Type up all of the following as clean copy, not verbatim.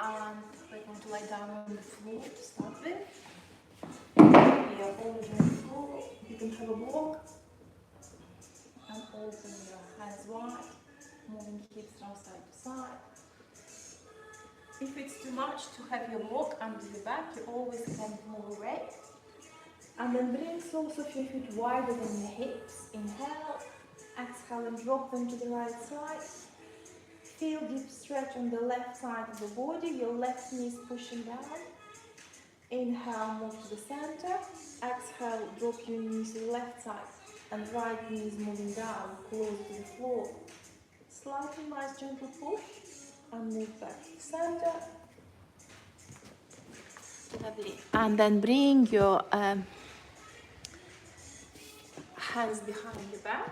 And we're going to lie down on the floor to start with. We are already on the floor. You can have a walk and open your hands wide, moving hips from side to side. If it's too much to have your walk under your back, you always can move away. And then bring soles of your feet wider than your hips. Inhale, exhale and drop them to the right side. Feel deep stretch on the left side of the body, your left knee is pushing down. Inhale, move to the center. Exhale, drop your knees to the left side and right knee is moving down, close to the floor. Slightly nice gentle push and move back to the center. Lovely. And then bring your hands behind your back.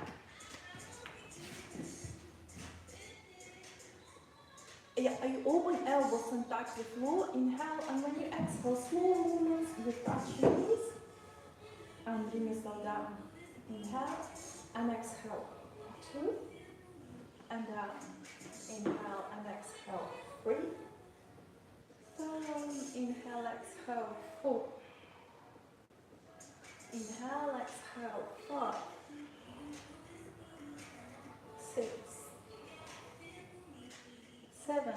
You open elbows and touch the floor. Inhale, and when you exhale, small movements, you touch your knees and bring yourself down. Inhale and exhale. 2 and down. Inhale and exhale. 3. Down. Inhale, exhale. 4. Inhale, exhale. 5. 6. 7,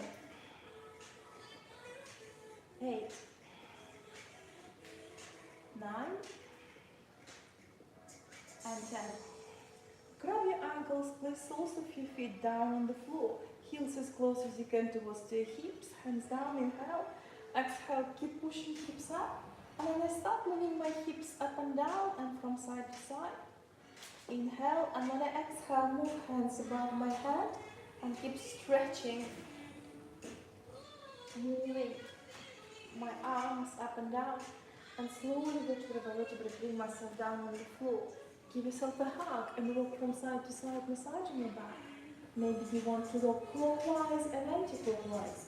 8, 9, and 10. Grab your ankles, place soles of your feet down on the floor. Heels as close as you can towards your hips. Hands down, inhale. Exhale, keep pushing hips up. And then I start moving my hips up and down and from side to side. Inhale, and when I exhale, move hands above my head and keep stretching. Moving my arms up and down and slowly vertebra by vertebra bring myself down on the floor. Give yourself a hug and rock from side to side, massaging your back. Maybe you want to rock clockwise and anti-clockwise.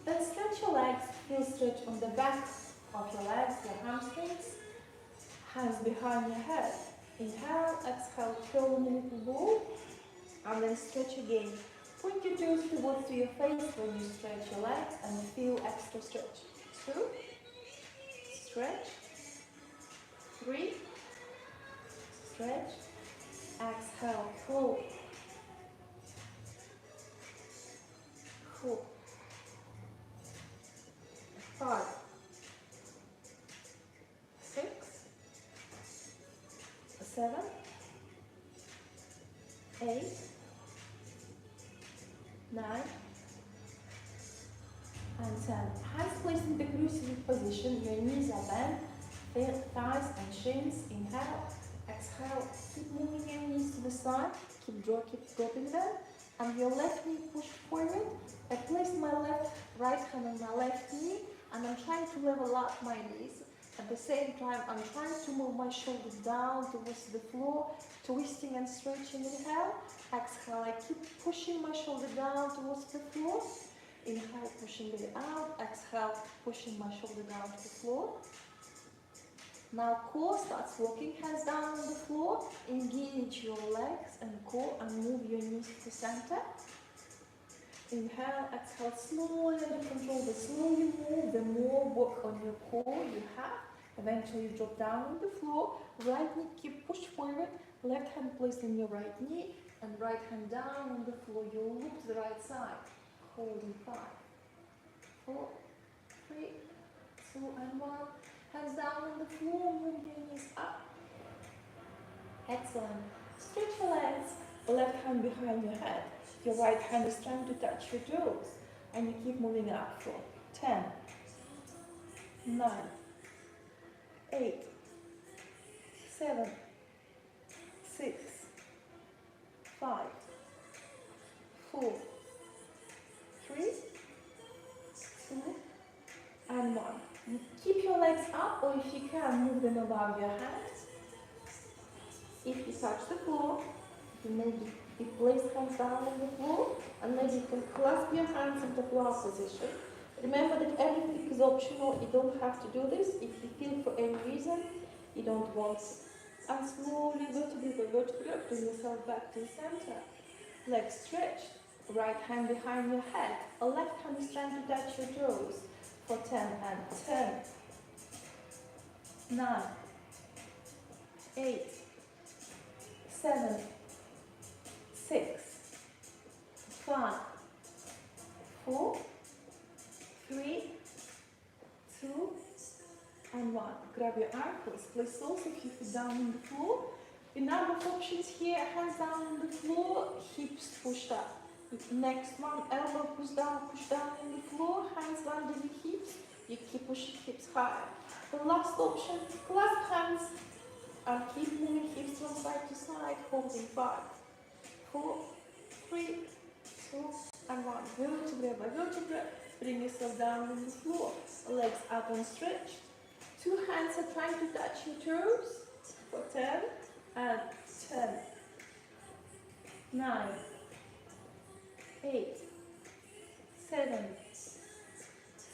Then stretch your legs, feel stretch on the back of your legs, your hamstrings. Hands behind your head. Inhale, exhale, curl in a little ball and then stretch again. Point your toes towards your face when you stretch your legs and feel extra stretch. 2, stretch, 3, stretch, exhale, 4, 5, 6, 7, 8, 9 and 10. Hands placed in the cruciate position, your knees are bent, thighs and shins. Inhale, exhale, keep moving your knees to the side, keep dropping them, and your left knee push forward. I place my right hand on my left knee, and I'm trying to level up my knees. At the same time, I'm trying to move my shoulders down towards the floor, twisting and stretching. Inhale, exhale, I keep pushing my shoulder down towards the floor. Inhale, pushing it out. Exhale, pushing my shoulder down to the floor. Now core starts walking, hands down on the floor. Engage your legs and core and move your knees to the center. Inhale, exhale, slowly under control. The slower you move, the more work on your core you have. Eventually you drop down on the floor. Right knee keep push forward. Left hand placed on your right knee and right hand down on the floor. You look to the right side. Holding 5, 4, 3, 2 and 1. Hands down on the floor, move your knees up. Excellent. Stretch your legs. Left hand behind your head. Your right hand is trying to touch your toes. And you keep moving up for 10, 9, 8, 7, 6, 5, 4, 3, 2, and 1. Keep your legs up, or if you can, move them above your hands. If you touch the floor, you maybe place hands down on the floor, and maybe you can clasp your hands into claw position. Remember that everything is optional. You don't have to do this. If you feel for any reason you don't want to. And slowly, vertebra by vertebra, bring yourself back to the center. Legs stretched, Right hand behind your head. A left hand is trying to touch your toes for 10 and 10, 9, 8, 7, 6, 5, 4, 3, 2, and 1. Grab your ankles. Place soles of your feet down on the floor. A number of options here. Hands down on the floor, hips pushed up. Next one, elbow push down on the floor, hands under the hips. You keep pushing hips higher. The last option, clasp hands and keep moving hips from side to side, holding 5, 4, 3, 2, and 1. Vertebra by vertebra. Bring yourself down on the floor. Legs up and stretch. Two hands are trying to touch your toes for 10 and 10, 9, 8, 7,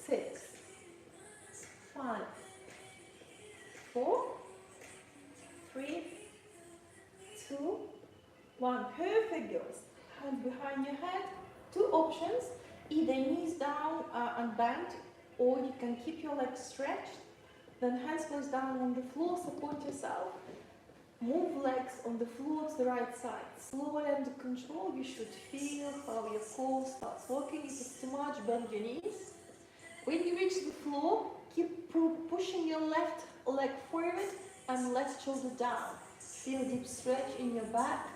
6, 5, 4, 3, 2, 1. Perfect, girls. Hands behind your head. Two options. Either knees down and bent, or you can keep your legs stretched. Then hands goes down on the floor, support yourself. Move legs on the floor to the right side. Slow and under control. You should feel how your core starts working. If it's too much, bend your knees. When you reach the floor, keep pushing your left leg forward and left shoulder down. Feel deep stretch in your back.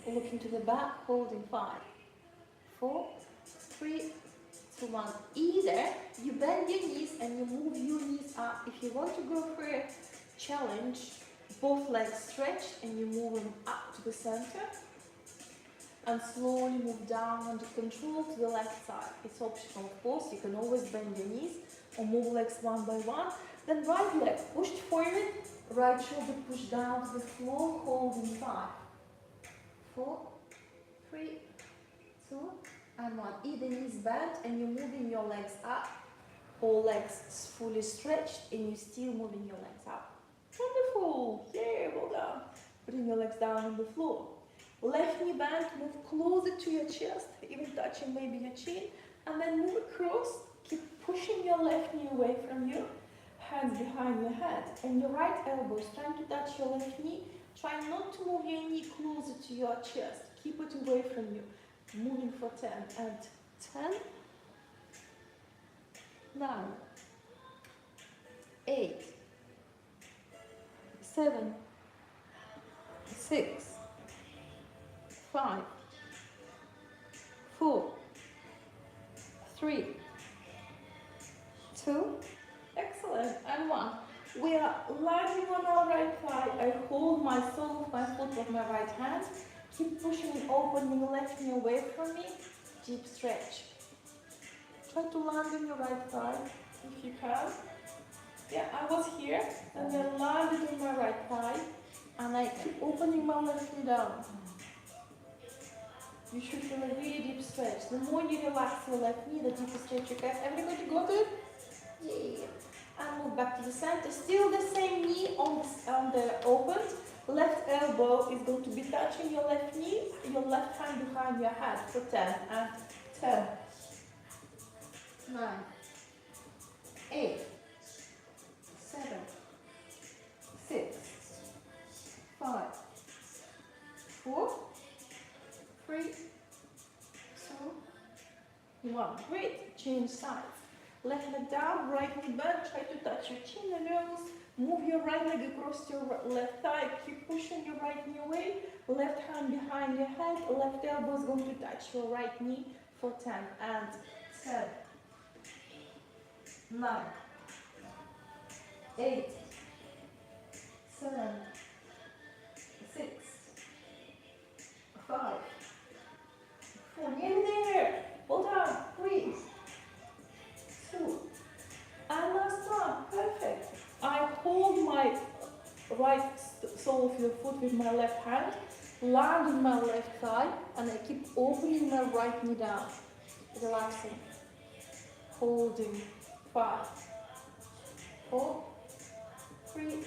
Looking to the back, holding 5, 4, 3, 2, 1. Either you bend your knees and you move your knees up. If you want to go for a challenge, both legs stretched and you move them up to the center and slowly move down under control to the left side. It's optional, of course. You can always bend your knees or move legs one by one. Then right leg pushed forward, right shoulder pushed down to the floor, holding 5, 4, 3, 2, and 1. Either knees bent and you're moving your legs up, or legs fully stretched and you're still moving your legs up. Wonderful! Yeah, well done. Bring your legs down on the floor. Left knee bent, move closer to your chest, even touching maybe your chin, and then move across. Keep pushing your left knee away from you. Hands behind your head, and your right elbow is trying to touch your left knee. Try not to move your knee closer to your chest. Keep it away from you. Moving for 10 and 10, 9, 8, 7, 6, 5, 4, 3, 2, excellent, and 1. We are landing on our right thigh. I hold my sole of my foot with my right hand. Keep pushing and opening left knee away from me. Deep stretch. Try to land on your right thigh if you can. Yeah, I was here and then landed on my right thigh and I keep opening my left knee down. You should feel a really deep stretch. The more you relax your left knee, the deeper stretch you get. Everybody got it? Yeah. And move back to the center. Still the same knee on the opened. Left elbow is going to be touching your left knee, your left hand behind your head for 10 and 10, 9, 8, 7, 6, 5, 4, 3, 2, 1. Great. Change sides. Left leg down, right knee bent. Try to touch your chin and nose. Move your right leg across your left thigh. Keep pushing your right knee away. Left hand behind your head. Left elbow is going to touch your right knee for 10 and 10, 9, 8, 7, 6, 5, 4. Nearly there. Hold on. 3, 2, and last one. Perfect. I hold my right sole of your foot with my left hand, land on my left thigh, and I keep opening my right knee down, relaxing, holding 5, 4, 3,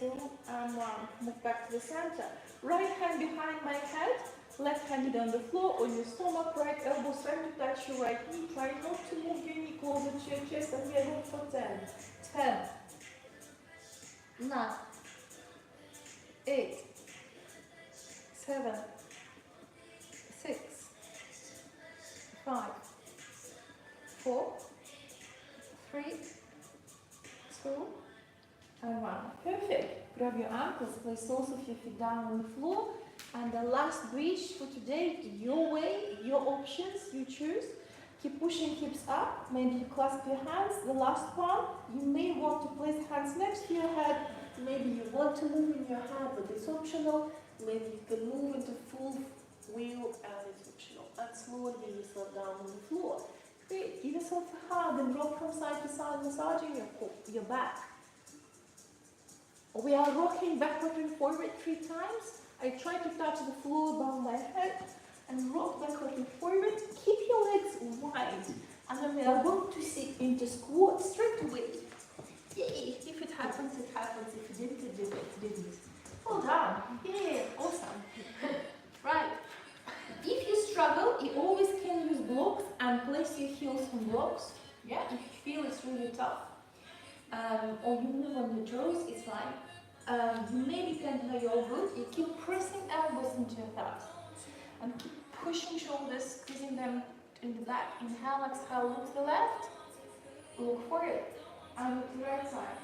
2, and 1. Move back to the center. Right hand behind my head, Left hand on the floor, on your stomach, right elbow trying to touch your right knee. Try not to move your knee closer to your chest, and we are going for 10. 10, 9, 8, 7, 6, 5, 4, 3, 2, and 1. Perfect. Grab your ankles, place also your feet down on the floor. And the last bridge for today, your way, your options, you choose. Keep pushing hips up, maybe you clasp your hands. The last one, you may want to place hands next to your head. Maybe you want to move in your hand, but it's optional. Maybe you can move into full wheel and it's optional. And slowly bring yourself down on the floor. Great, give yourself a hug and rock from side to side, massaging your back. We are rocking backward and forward 3 times. I try to touch the floor above my head and rock backward and forward. Keep your legs wide. And then we are going to sit into squat straight away. Yay! If it happens, it happens. If it didn't, it didn't. Well done. Yeah, awesome. Right. If you struggle, you always can use blocks and place your heels on blocks. Yeah, if you feel it's really tough. Or you move on your toes, it's fine. You maybe can do your good. You keep pressing elbows into your thighs. And keep pushing shoulders, squeezing them in the back. Inhale, exhale, look to the left. Look forward. And look to the right side.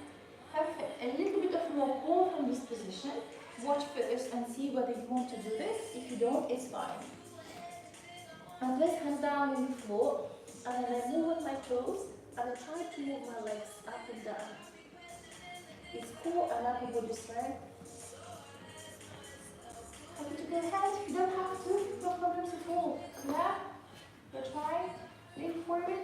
Perfect. A little bit of more core from this position. Watch first and see whether you want to do this. If you don't, it's fine. And let's hands down on the floor. And then I move on my toes. And I try to move my legs up and down. It's core and upper body strength. Happy to go ahead? You don't have to. No problems at all. Yeah? You're trying. Lean forward.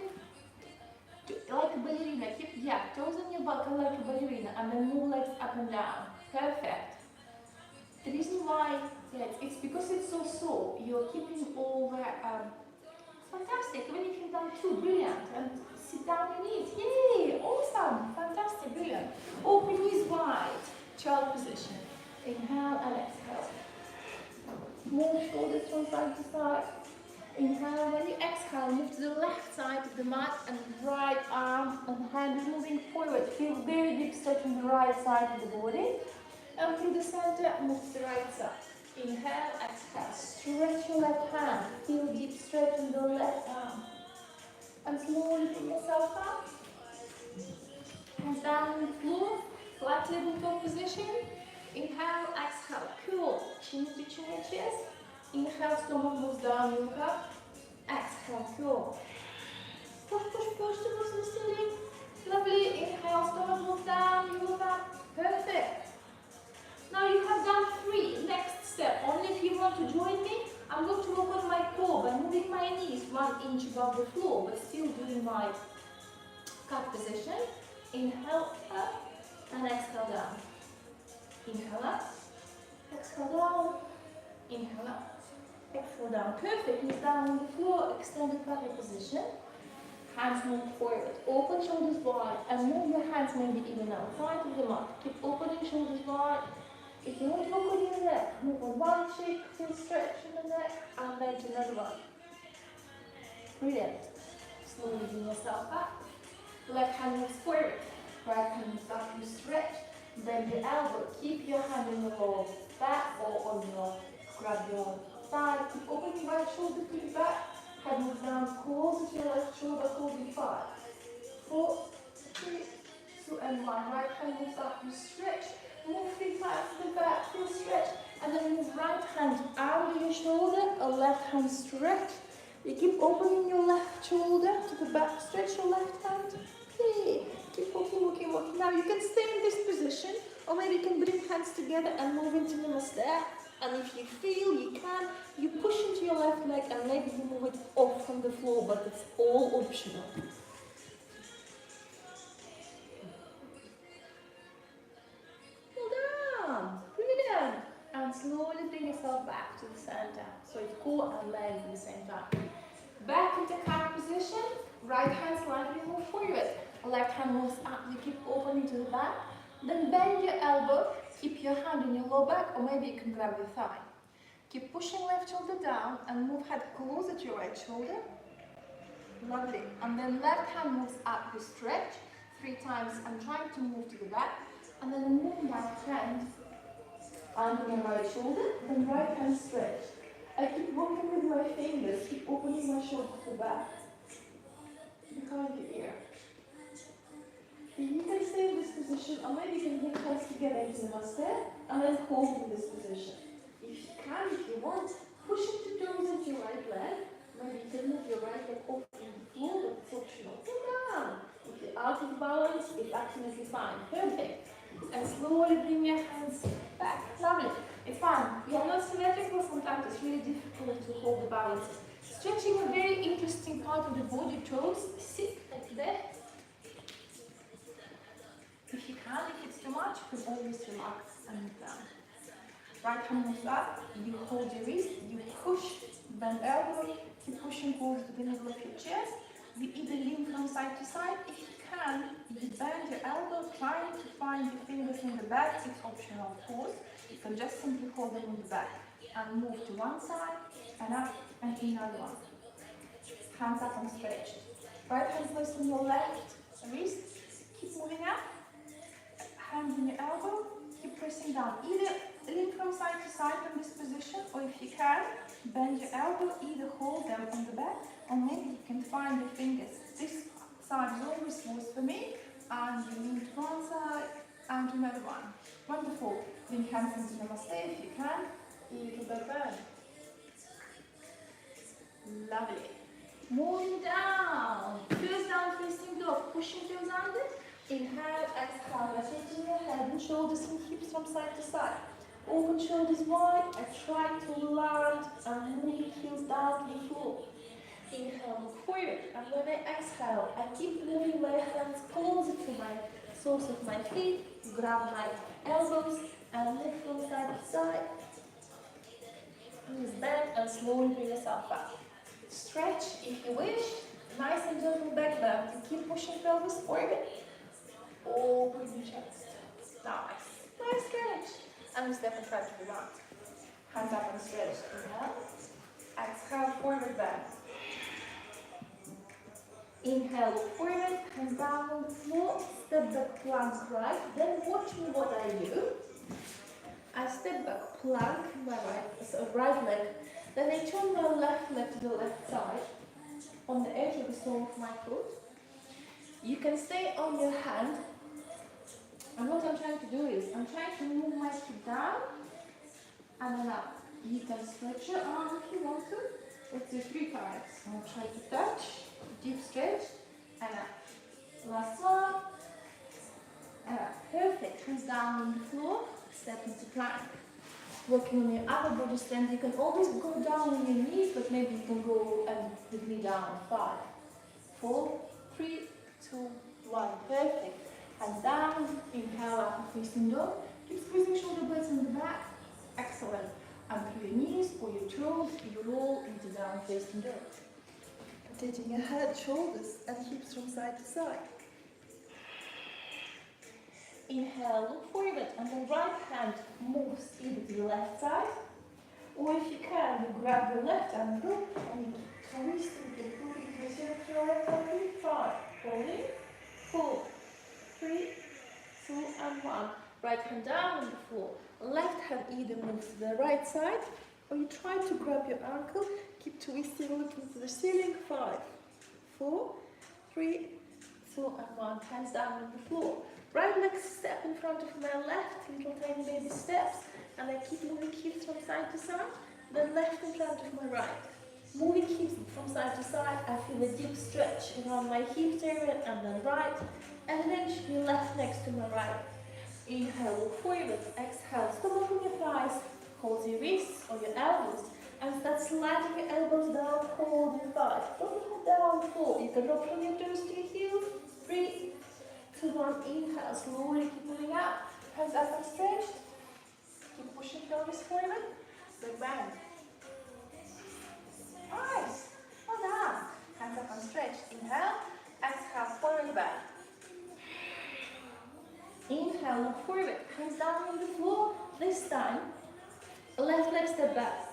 Like a ballerina. Keep, toes on your butt like a ballerina. And then move legs up and down. Perfect. The reason why, it's because it's so slow. You're keeping all the, fantastic. When you can down 2, brilliant. And sit down your knees. Yay! Awesome. Fantastic. Brilliant. Open knees wide. Child position. Inhale and exhale. Move shoulders from side to side. Inhale. When you exhale, move to the left side of the mat and right arm and hand is moving forward. Feel very deep stretch on the right side of the body. And through the center, move to the right side. Inhale, exhale. Stretch your left hand. Feel deep stretch on the left arm. And slowly bring yourself up. Hands down on the floor. Flat tabletop position. Inhale, exhale. Cool. Chin to chin and chest. Inhale, stomach moves down, you look up. Exhale, cool. Push, push, push towards the ceiling. Lovely. Inhale, stomach moves down, you look up. Perfect. Now you have done 3. Next step. Only if you want to join me, I'm going to work on my core by moving my knees 1 inch above the floor, but still doing my cat position. Inhale up and exhale down. Inhale up, exhale down, inhale up, exhale down. Perfect. Knees down on the floor, extended puppy position. Hands move forward. Open shoulders wide and move your hands maybe even outside of the mat. Keep opening shoulders wide. If you want to work on your neck, move on one cheek, feel stretch in the neck, and then to another one. Brilliant. Slowly bring yourself up. Left hand moves forward. Right hand moves up, you stretch. Bend your elbow. Keep your hand on your lower back or on your, grab your thigh. Keep opening right shoulder to the back. Head moves down closer to your left shoulder, holding 5, 4, 3, 2, and 1. Right hand moves up, you stretch. Move 3 times to the back, feel stretch. And then move right hand under your shoulder, a left hand stretch. You keep opening your left shoulder to the back, stretch your left hand. Okay. Keep walking, walking, walking. Now you can stay in this position, or maybe you can bring hands together and move into Namaste. And if you feel you can, you push into your left leg and maybe you move it off from the floor, but it's all optional. Well done. Brilliant. And slowly bring yourself back to the center. So it's core and legs at the same time. Back into cat position. Right hand slightly move forward. Left hand moves up. You keep opening to the back. Then bend your elbow. Keep your hand on your low back, or maybe you can grab your thigh. Keep pushing left shoulder down and move head closer to your right shoulder. Lovely. And then left hand moves up the stretch 3 times. I'm trying to move to the back. And then move my hand under my right shoulder, then right hand stretch. I keep working with my fingers, keep opening my shoulder to the back, behind the ear. You can stay in this position, or maybe you can bring hands together into Namaste, and then hold in this position. If you can, if you want, push into toes into your right leg. Maybe you can move your right leg off the floor, but it's optional. Come down. If you're out of balance, it's absolutely fine. Perfect. And slowly bring your hands back. Lovely. It's fine. We are not symmetrical. Sometimes it's really difficult to hold the balance. Stretching a very interesting part of the body, toes. Sit like that. If you can, if it's too much, you can always relax and move down. Right hand moves up. You hold your wrist. You push, bend elbow. Keep pushing towards the middle of your chest. You either lean from side to side. If you can, you bend your elbow, trying to find your fingers in the back. It's optional, of course. You can just simply hold them in the back and move to one side and up and to another one. Hands up and stretched. Right hand placed on your left wrist. Keep moving up. Hands on your elbow. Keep pressing down. Either lean from side to side in this position, or if you can, bend your elbow. Either hold them on the back, or maybe you can find your fingers. This side is always works for me, and you lean to one side and to another one. Wonderful. Bring hands into Namaste if you can. Little bit bend. Lovely. Moving down. Toes down, facing dog. Pushing toes under. Inhale, exhale. Rotating your head and shoulders and hips from side to side. Open shoulders wide. I try to land and move your heels down to the floor. Inhale, look forward, and when I exhale, I keep moving my hands closer to my soles of my feet, grab my elbows, and lift from side to side. Knees bend and slowly bring yourself up. Stretch if you wish. Nice and gentle back bend. You keep pushing pelvis forward. Open your chest. Nice. Nice stretch. And step and try to the right. Hands up and stretch. Inhale. Exhale, forward bend. Inhale, look forward, hands down on the floor, step back, plank right. Then watch me what I do. I step back, plank my right leg. Then I turn my left leg to the left side, on the edge of the sole of my foot. You can stay on your hand. And what I'm trying to do is, I'm trying to move my feet down and then up. You can stretch your arm if you want to. Let's do 3 times. I'll try to touch. Deep stretch, and up. Last one, and up. Perfect. Hands down on the floor, step into plank. Working on your upper body strength. You can always go down on your knees, but maybe you can go and with me down. 5, 4, 3, 2, 1. Perfect. Hands down, inhale up, facing dog. Keep squeezing shoulder blades in the back. Excellent. And through your knees or your toes, you roll into down facing dog. Rotating your head, shoulders, and hips from side to side. Inhale, look forward, and the right hand moves either to the left side, or if you can, you grab your left ankle and you twist with your foot into your right ankle. 5, holding, 4, 3, 2, and 1. Right hand down on the floor. Left hand either moves to the right side, or you try to grab your ankle. Keep twisting, looking to the ceiling. 5, 4, 3, 2, and 1. Hands down on the floor. Right leg step in front of my left, little tiny baby steps, and I keep moving hips from side to side. Then left in front of my right. Moving hips from side to side, I feel a deep stretch around my hips area, and then right, and eventually left next to my right. Inhale, look forward. Exhale, stop moving your thighs. Hold your wrists or your elbows and start sliding your elbows down, hold your thighs. Drop your head down, fold. You can drop from your toes to your heels. 3, 2, 1. Inhale, slowly keep moving up. Hands up and stretched. Keep pushing pelvis forward. Big bend. Nice. Well done. Hands up and stretched. Inhale. Exhale, forward bend. Inhale, look forward. Hands down on the floor. This time, left leg step back.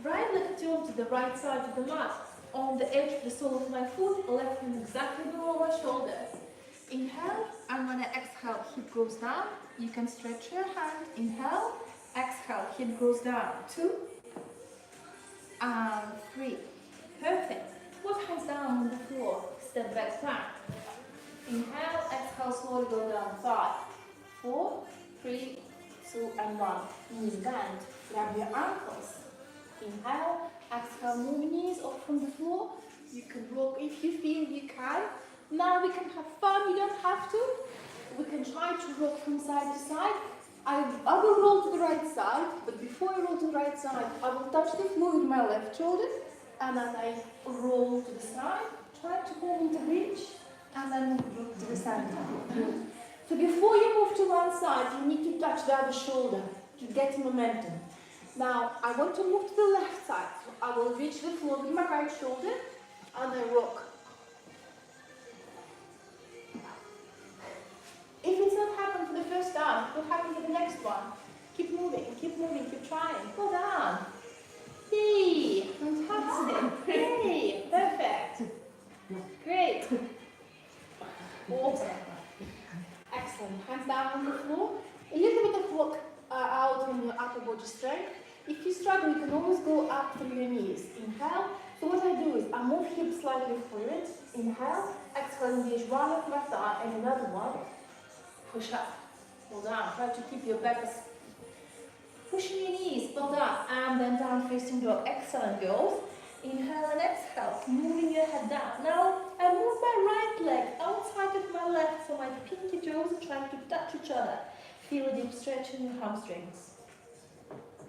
Right leg turn to the right side of the mat. On the edge of the sole of my foot, left hand exactly below my shoulder. Inhale, and when I exhale, hip goes down. You can stretch your hand. Inhale, exhale, hip goes down. 2 and 3. Perfect. Both hands down on the floor. Step back plank. Inhale, exhale, slowly go down. 5, 4, 3, 2, and 1. Knees bend. Grab your ankles. Inhale, exhale, move knees up from the floor. You can rock if you feel you can. Now we can have fun, you don't have to. We can try to rock from side to side. I will roll to the right side, but before I roll to the right side, I will touch the floor with my left shoulder, and then I roll to the side, try to hold into bridge, and then move to the center. So before you move to one side, you need to touch the other shoulder to get momentum. Now, I want to move to the left side, so I will reach the floor with my right shoulder, and then rock. If it's not happened for the first time, it will happen for the next one. Keep moving, keep trying. Go down. Yay! Fantastic. Yay! Perfect. Great. Awesome. Excellent. Hands down on the floor. A little bit of work out on your upper body strength. If you struggle, you can always go up through your knees. Inhale. So what I do is I move hips slightly forward. Inhale. Exhale, engage one of my thigh and another one. Push up, pull down. Try to keep your back pushing your knees, pull down, and then down facing dog. Excellent, girls. Inhale and exhale, moving your head down. Now I move my right leg outside of my left, so my pinky toes are trying to touch each other. Feel a deep stretch in your hamstrings.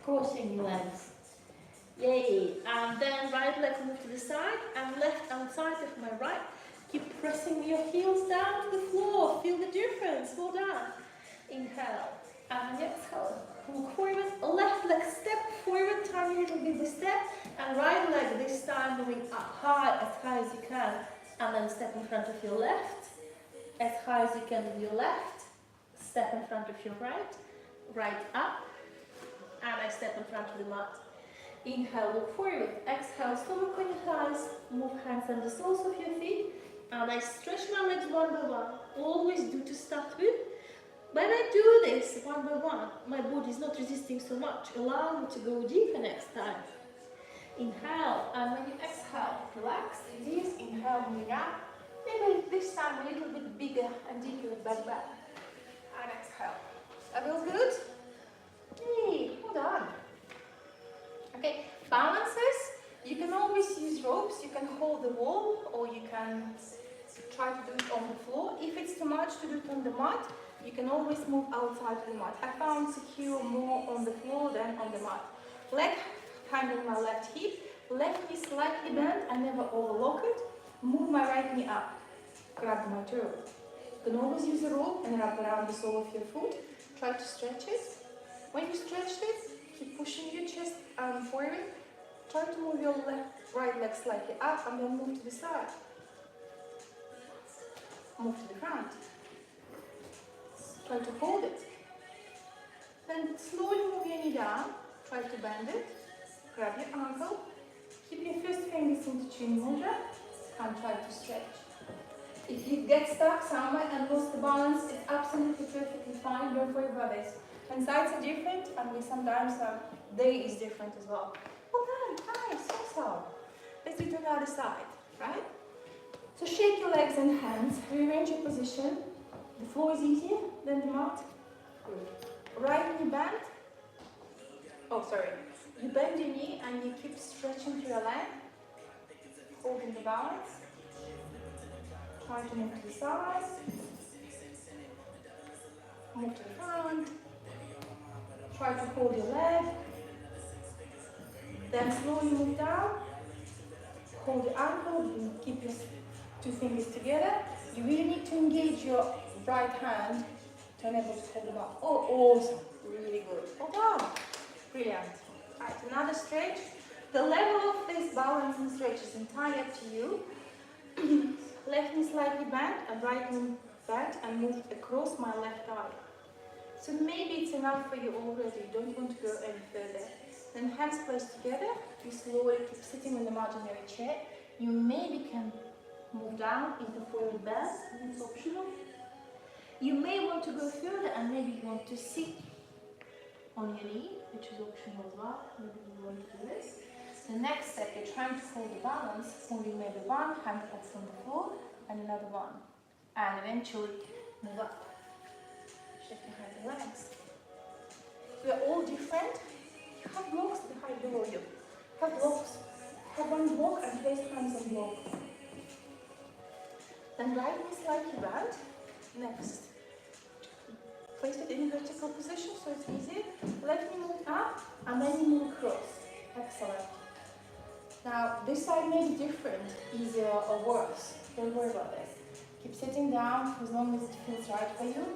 Crossing your legs. Yay! And then right leg move to the side, and left outside of my right. Keep pressing your heels down to the floor. Feel the difference. Go down. Inhale. And exhale. Walk forward. Left leg step forward. Tiny little bit of step. And right leg this time moving up high as you can. And then step in front of your left. As high as you can with your left. Step in front of your right. Right up. And I step in front of the mat. Inhale, walk forward. Exhale, stomach on your thighs. Move hands on the soles of your feet. And I stretch my legs one by one. Always do to start with. When I do this one by one, my body is not resisting so much. Allow me to go deeper next time. Inhale, and when you exhale, relax. It is inhale, moving up. Maybe this time a little bit bigger and deeper with belly back. And exhale. That feels good? Hey, hold on. Okay, balances. You can always use ropes. You can hold the wall, or you can try to do it on the floor. If it's too much to do it on the mat, you can always move outside the mat. I found secure more on the floor than on the mat. Left hand on my left hip, left knee slightly bent, I never overlock it. Move my right knee up, grab my toe. You can always use a rope and wrap around the sole of your foot. Try to stretch it. When you stretch it, keep pushing your chest forward. Try to move your right leg slightly up and then move to the side. Move to the front. Try to hold it. Then slowly move your knee down. Try to bend it. Grab your ankle. Keep your first fingers into chin mudra and try to stretch. If you get stuck somewhere and lose the balance, it's absolutely perfectly fine. Don't worry about this. And sides are different, and sometimes day is different as well. Well done, nice, awesome. Let's do it on the other side, right? So shake your legs and hands, rearrange your position. The floor is easier than the mat. Good. Right knee bent. Oh, sorry. You bend your knee and you keep stretching through your leg, holding the balance. Try to move to the side. Move to the front. Try to hold your leg. Then slowly move down. Hold your ankle. Keep your 2 fingers together. You really need to engage your right hand to enable to hold them up. Oh, awesome. Really good. Well done. Brilliant. Alright, another stretch. The level of this balance and stretch is entirely up to you. Left knee slightly bent and right knee bent and move across my left arm. So maybe it's enough for you already. You don't want to go any further. Then hands placed together. You slowly keep sitting on the imaginary chair. You maybe can move down into forward bend, it's optional. You may want to go further and maybe you want to sit on your knee, which is optional as well. Maybe you want to do this. The next step, you're trying to hold the balance, holding maybe one hand up from the floor and another one. And eventually move up. Shake your hands and legs. We are all different. You have blocks behind below you. Have blocks. Have one block and place hands on block. Then right knee slightly bent. Next. Place it in vertical position so it's easy. Left knee move up and then you move across. Excellent. Now this side may be different, easier or worse. Don't worry about this. Keep sitting down for as long as it feels right for you.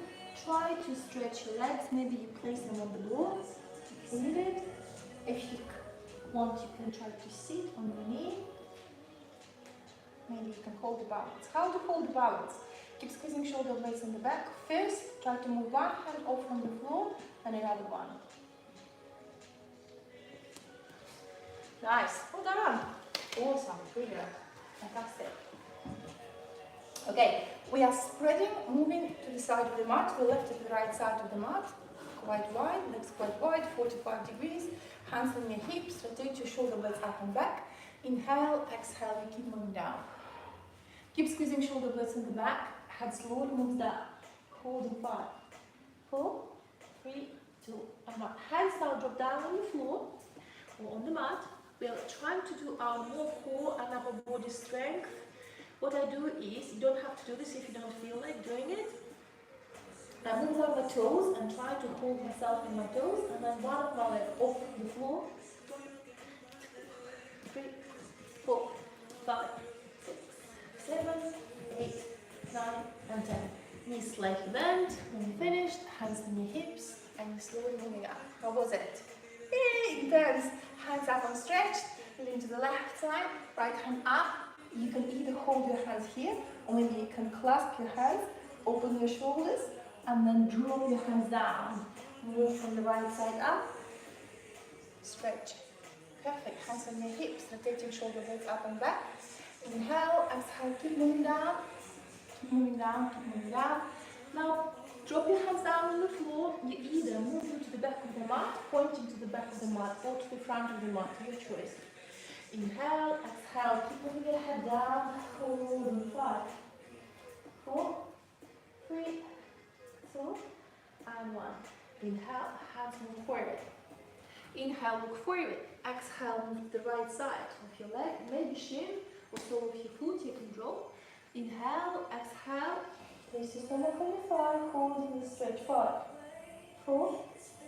Try to stretch your legs. Maybe you place them on the floor. If needed. If you want, you can try to sit on your knee. Maybe you can hold the balance. How to hold the balance? Keep squeezing shoulder blades in the back. First, try to move one hand off from the floor and another one. Nice. Well done. Awesome. Brilliant. Fantastic. Okay, we are spreading, moving to the side of the mat, to the left to the right side of the mat. Quite wide, legs quite wide, 45 degrees. Hands on your hips, rotate your shoulder blades up and back. Inhale, exhale, you keep moving down. Keep squeezing shoulder blades in the back. Head slowly moves down. Holding 5, 4, 3, 2, and 1. Hands now drop down on the floor or on the mat. We are trying to do our more core and upper body strength. What I do is, you don't have to do this if you don't feel like doing it. I move on my toes and try to hold myself in my toes, and then one of my legs off the floor. 3, 4, 5, 6, 7, 8, 9, and 10. Knees slightly bent. When you're finished, hands on your hips, and you're slowly moving up. How was it? Yay, intense. Hands up and stretched. Lean to the left side. Right hand up. You can either hold your hands here, or maybe you can clasp your hands, open your shoulders, and then drop your hands down. Move from the right side up. Stretch. Perfect. Hands on your hips, rotating shoulder blades up and back. Inhale, exhale, keep moving down. Keep moving down, keep moving down. Now, drop your hands down on the floor. You either move to the back of the mat, pointing to the back of the mat, or to the front of the mat, your choice. Inhale, exhale, keep moving your head down, holding 5, 4, 3, 2, and 1. Inhale, hands move forward. Inhale, look forward. Exhale, move to the right side of your leg, maybe shin, or sole of your foot, you can drop. Inhale, exhale, place your stomach on your thigh, holding the stretch. 5, 4,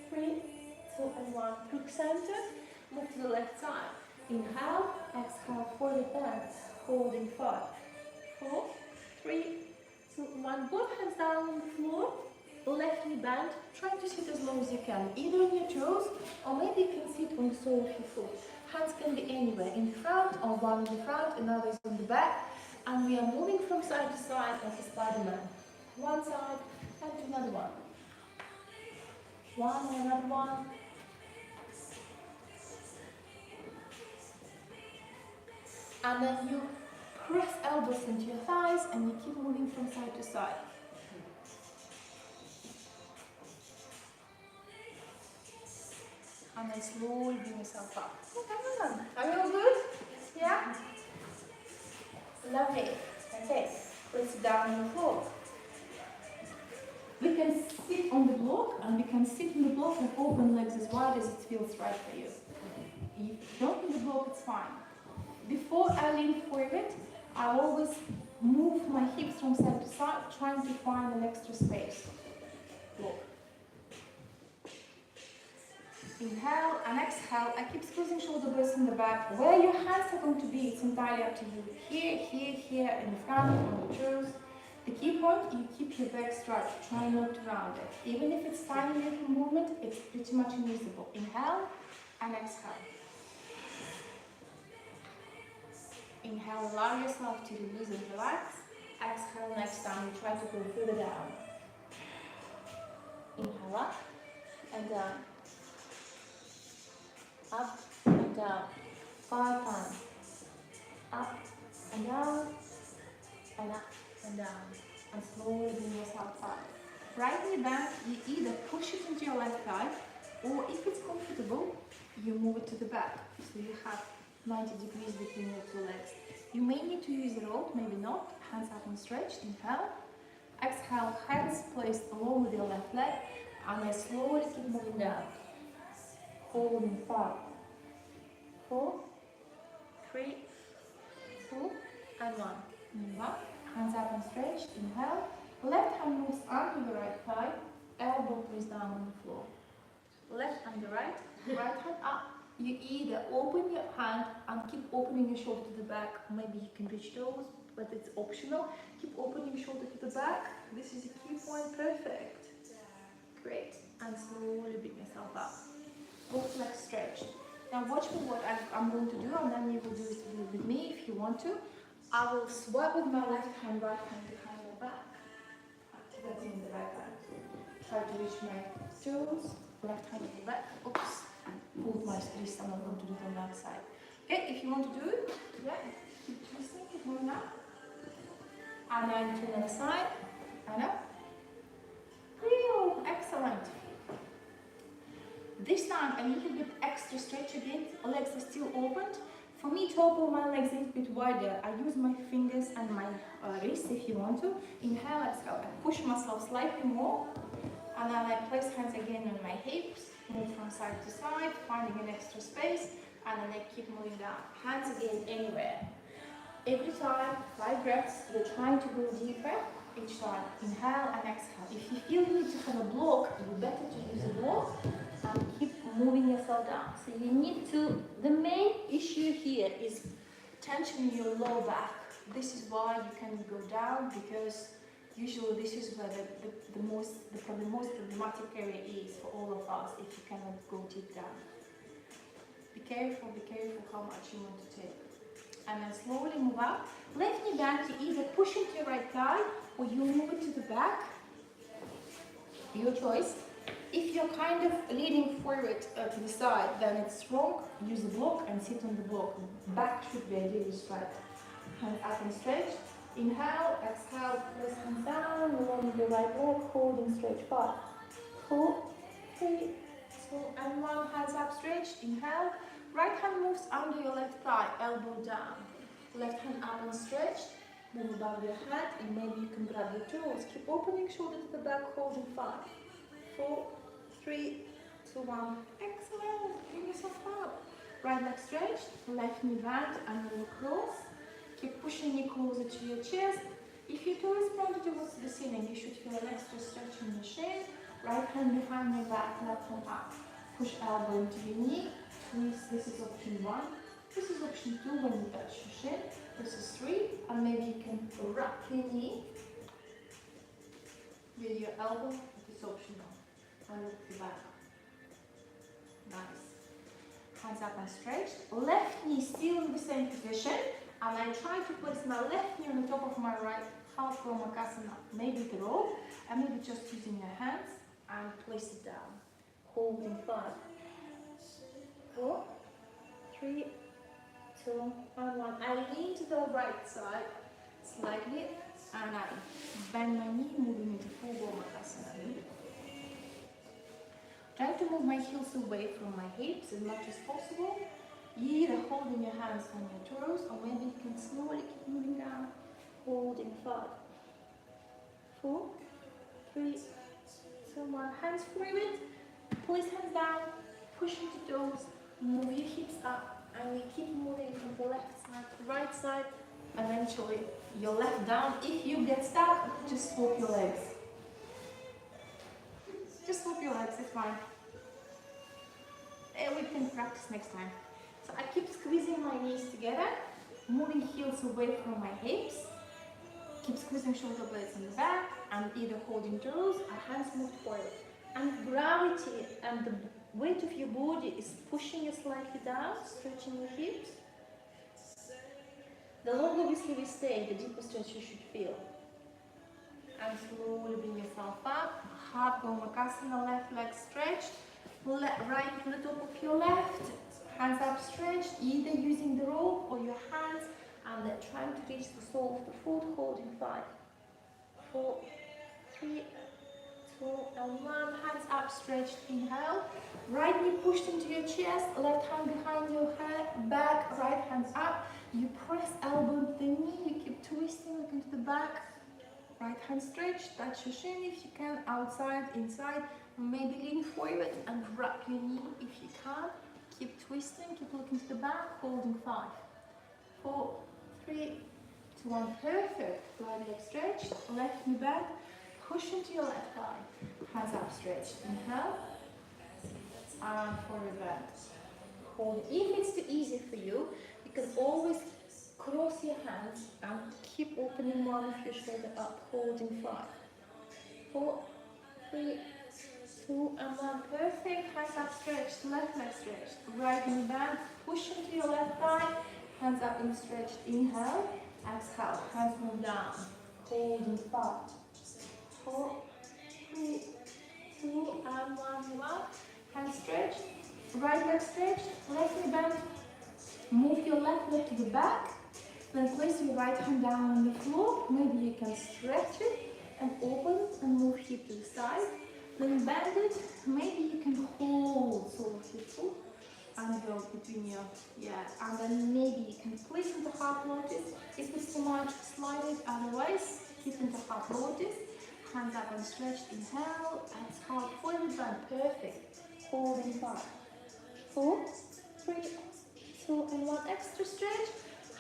3, 2, and 1. Look center, move to the left side. Inhale, exhale, forward bend, holding 5, 4, 3, 2, 1. Both hands down on the floor, left knee bend. Try to sit as low as you can, either on your toes, or maybe you can sit on the sole of your foot. Hands can be anywhere, in front, or one in the front, another is on the back. And we are moving from side to side like a Spider-Man. One side and to another one. One and another one. And then you press elbows into your thighs and you keep moving from side to side. And then slowly bring yourself up. Okay. Are you all good? Yeah? Lovely. Okay. Let's sit down on the floor. We can sit on the block and we can sit on the block and open legs as wide as it feels right for you. If you don't need the block, it's fine. Before I lean forward, I always move my hips from side to side, trying to find an extra space. Block. Inhale and exhale. I keep squeezing shoulder blades in the back. Where your hands are going to be, it's entirely up to you. Here, here, here, in the front, on the toes. The key point, you keep your back straight. Try not to round it. Even if it's tiny little movement, it's pretty much invisible. Inhale and exhale. Inhale, allow yourself to release and relax. Exhale, next time you try to go further down. Inhale up and down. up and down. 5 times. Up and down, and up and down. And slowly bring yourself up. Right knee bend, you either push it into your left thigh, or if it's comfortable, you move it to the back. So you have 90 degrees between your two legs. You may need to use a rope, maybe not. Hands up and stretched, inhale. Exhale, hands placed along with your left leg, and I slowly keep moving down. Holding 5, 4, 3, 2, and 1. Move up, hands up and stretched, inhale. Left hand moves under the right thigh, elbow placed down on the floor. Left and the right hand up. You either open your hand and keep opening your shoulder to the back. Maybe you can reach toes, but it's optional. Keep opening your shoulder to the back. This is a key point. Perfect. Great. And slowly bring yourself up. Both legs stretched. Now watch me what I'm going to do, and then you will do it with me if you want to. I will swipe with my left hand, right hand behind my back. Activating the right hand. Try to reach my toes. Left hand to the back. Oops. Pulled my wrist. I'm not going to do it on that side. Okay, if you want to do it, yeah, keep twisting, keep moving up. And then to the other side. And up. Real. Excellent. This time a little bit extra stretch again. Legs are still opened. For me to open my legs a little bit wider, I use my fingers and my wrist if you want to. Inhale, exhale. I push myself slightly more. And then I place hands again on my hips. Move from side to side, finding an extra space. And then I keep moving down. Hands again anywhere. Every time, 5 breaths, you're trying to go deeper. Each time, inhale and exhale. If you feel you need to have a block, it's better to use a block and keep moving yourself down. So you need to, the main issue here is tension in your lower back. This is why you can go down, because usually this is where the most problematic area is for all of us if you cannot go deep down. Be careful how much you want to take. And then slowly move up. Left knee bend, you either push into your right thigh or you move it to the back. Your choice. If you're kind of leaning forward to the side, then it's wrong. Use the block and sit on the block. Back should be ideally straight. Hands up and stretch. Inhale, exhale, press hands down, along the right leg, holding stretch. 5, 4, 3, 2, and 1. Hands up, stretch. Inhale. Right hand moves under your left thigh, elbow down. Left hand up and stretch. Move above your head, and maybe you can grab your toes. Keep opening shoulder to the back, holding 5, 4, 3, 2, 1. Excellent. Bring yourself up. Right leg stretched, left knee bent, and roll across. Keep pushing it closer to your chest. If your toe is pointed towards the ceiling, you should feel an extra stretch in the shin. Right hand behind your back, left hand up. Push elbow into your knee. Twist. This is option 1. This is option 2 when you touch your shin. This is 3. And maybe you can wrap your knee with your elbow. This is option 1. And look the back. Nice. Hands up and stretched. Left knee still in the same position. And I try to place my left knee on the top of my right, half Gomakasana, maybe the rope, and maybe just using your hands and place it down. Holding 5, 4, 3, 2, and 1. I lean to the right side slightly, and I bend my knee, moving into full Gomakasana. Try to move my heels away from my hips as much as possible. Either holding your hands on your toes, or maybe you can slowly keep moving down, holding 5, 4, 3, 2, 1. Hands forward, place hands down, push into toes, move your hips up, and we keep moving from the left side to the right side. Eventually, your left down. If you get stuck, just swap your legs. Just swap your legs, it's fine. And we can practice next time. So I keep squeezing my knees together, moving heels away from my hips. Keep squeezing shoulder blades in the back, and either holding toes or hands moved forward. And gravity and the weight of your body is pushing you slightly down, stretching your hips. The longer obviously we stay, the deeper stretch you should feel. And slowly bring yourself up. Half Gomakasana, left leg stretched. Right to the top of your left. hands upstretched, either using the rope or your hands, and then trying to reach the sole of the foot, holding 5, 4, 3, 2, and 1. Hands upstretched, inhale. Right knee pushed into your chest, left hand behind your head, back, right hand up. You press elbow into the knee, you keep twisting, look into the back. Right hand stretched, touch your shin if you can, outside, inside. Maybe lean forward and wrap your knee if you can. Keep twisting, keep looking to the back, holding 5, 4, 3, 2, 1. Perfect. Right leg stretched, left knee back, push into your left thigh. Hands up stretched. Inhale. And forward bend. Hold. If it's too easy for you, you can always cross your hands and keep opening one of your shoulder up, holding 5, 4, 3, 2, and 1. Perfect. Hands up stretched, left leg stretched, right knee bend, push into your left thigh, hands up and stretched. Inhale, exhale, hands move down, holding 5, 4, 3, 2, and 1. Hands stretched, right leg stretched, left knee bend. Move your left leg to the back, then place your right hand down on the floor. Maybe you can stretch it and open it and move hip to the side. Then bend it. Maybe you can hold sole of your foot and go between your, and then maybe you can place into half lotus. If it's too much, slide it. Otherwise, keep into half lotus. Hands up and stretched. Inhale, exhale, forward bend. Perfect. Holding 5, 4, 3, 2, and 1. Extra stretch.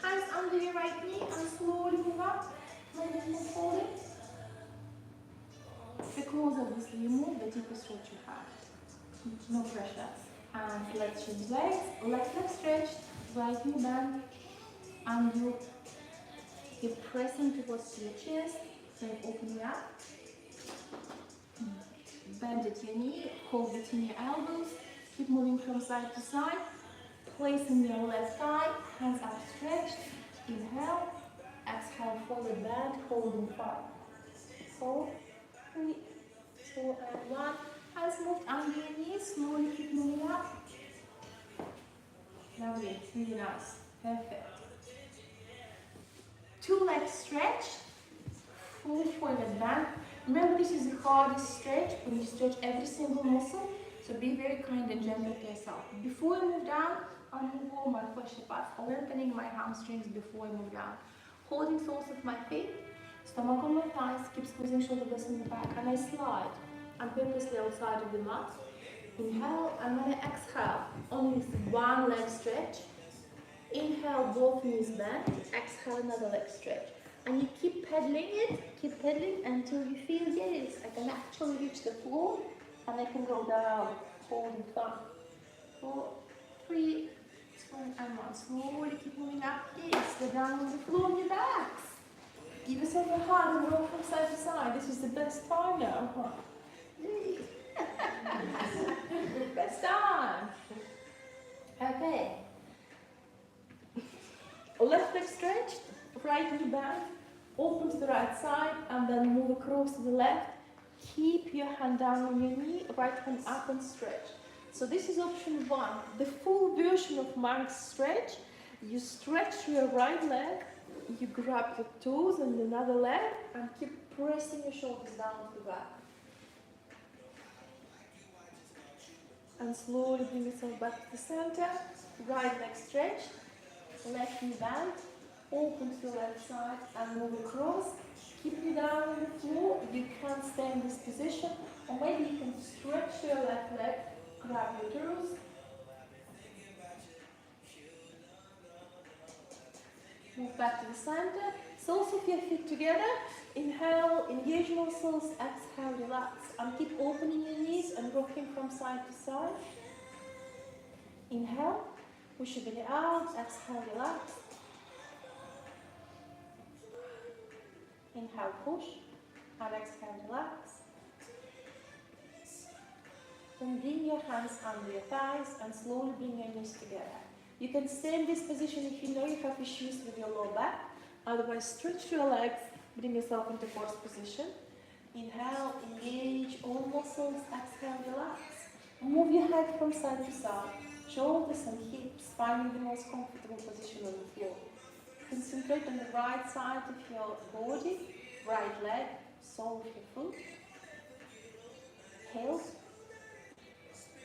Hands under your right knee and slowly move up. Maybe move forward. The closer obviously you move, the deeper stretch you have. No pressure. And let's change legs. Left leg stretched, right knee bend, and you keep pressing towards your chest. Then open it up. Bend at your knee, hold between your elbows. Keep moving from side to side. Placing your left thigh, hands up stretched. Inhale, exhale, forward bend, holding 5, 4, 3, 2, and 1. Hands moved under your knees, slowly keep moving up. Lovely, really nice, perfect. 2 legs stretched, full forward bend. Remember, this is the hardest stretch when you stretch every single muscle, so be very kind and gentle to yourself. Before I move down, I'll move all my fascia parts, lengthening my hamstrings before I move down. Holding soles of my feet, stomach on my thighs, keep squeezing shoulder blades in the back, and I slide. I'm purposely outside of the mat. Inhale, and when I exhale, only with 1 leg stretch. Inhale, both knees bend. Exhale, another leg stretch. And you keep pedaling until you feel, yes, I can actually reach the floor, and I can go down, holding 5, 4, 3, 2, and 1. Slowly keep moving up. Yes, go down on the floor on your backs. Give yourself a hug and roll from side to side. This is the best time now. Yay. Best time. Okay. Left leg stretched, right knee bend, open to the right side, and then move across to the left. Keep your hand down on your knee, right hand up and stretch. So this is option 1. The full version of monk's stretch. You stretch your right leg, you grab your toes and another leg, and keep pressing your shoulders down to the back. And slowly bring yourself back to the center. Right leg stretched, left knee bend, open to the left side and move across. Keep you down on the floor. You can stay in this position, or maybe you can stretch your left leg, grab your toes. Move back to the center. Soles of your feet together. Inhale, engage muscles. Exhale, relax. And keep opening your knees and rocking from side to side. Inhale, push your belly out. Exhale, relax. Inhale, push. And exhale, relax. Then bring your hands under your thighs and slowly bring your knees together. You can stay in this position if you know you have issues with your lower back. Otherwise, stretch your legs, bring yourself into horse position. Inhale, engage all muscles. Exhale, relax. Move your head from side to side. Shoulders and hips, finding the most comfortable position on the floor. Concentrate on the right side of your body, right leg, sole of your foot, heel,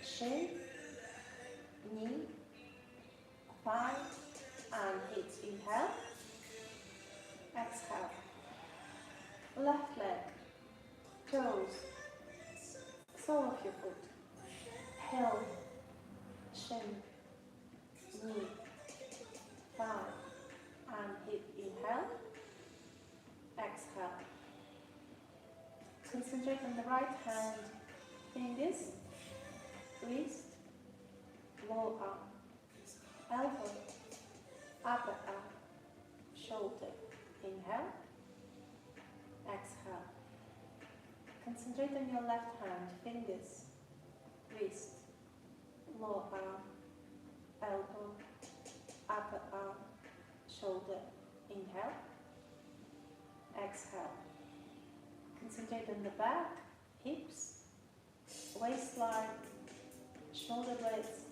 shin, knee, thigh, and hips. Inhale, exhale. Left leg, toes, sole of your foot, heel, shin, knee, thigh, and hip. Inhale, exhale. Concentrate on the right hand, fingers, wrist, lower arm, elbow, upper arm, shoulder. Inhale, exhale. Concentrate on your left hand, fingers, wrist, lower arm, elbow, upper arm, shoulder. Inhale, exhale. Concentrate on the back, hips, waistline, shoulder blades,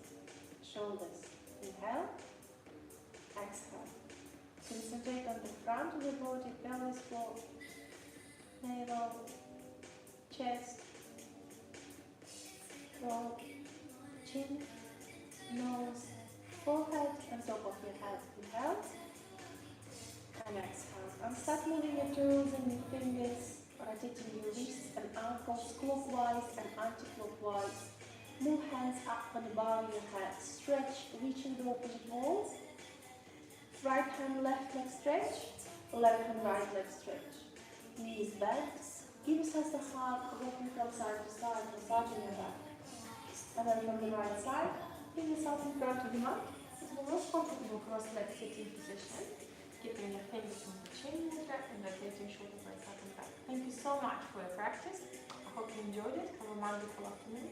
shoulders. Inhale, exhale. Concentrate on the front of the body, pelvis floor, navel, chest, throat, chin, nose, forehead, and top of your head. Inhale and exhale. And start moving your toes and your fingers, rotating your wrists and ankles clockwise and anti-clockwise. Move hands up and above your head. Stretch, reaching the opposite walls. Right hand, left leg stretch. Left hand, right leg stretch. Knees bent. Give yourself a hug, rocking from side to side, massaging your back. And then from the right side, bring yourself in front of the mat. Sit in the most comfortable cross-leg sitting position. Keeping your fingers on the chin and rotating shoulders right side and back. Thank you so much for your practice. I hope you enjoyed it. Have a wonderful afternoon.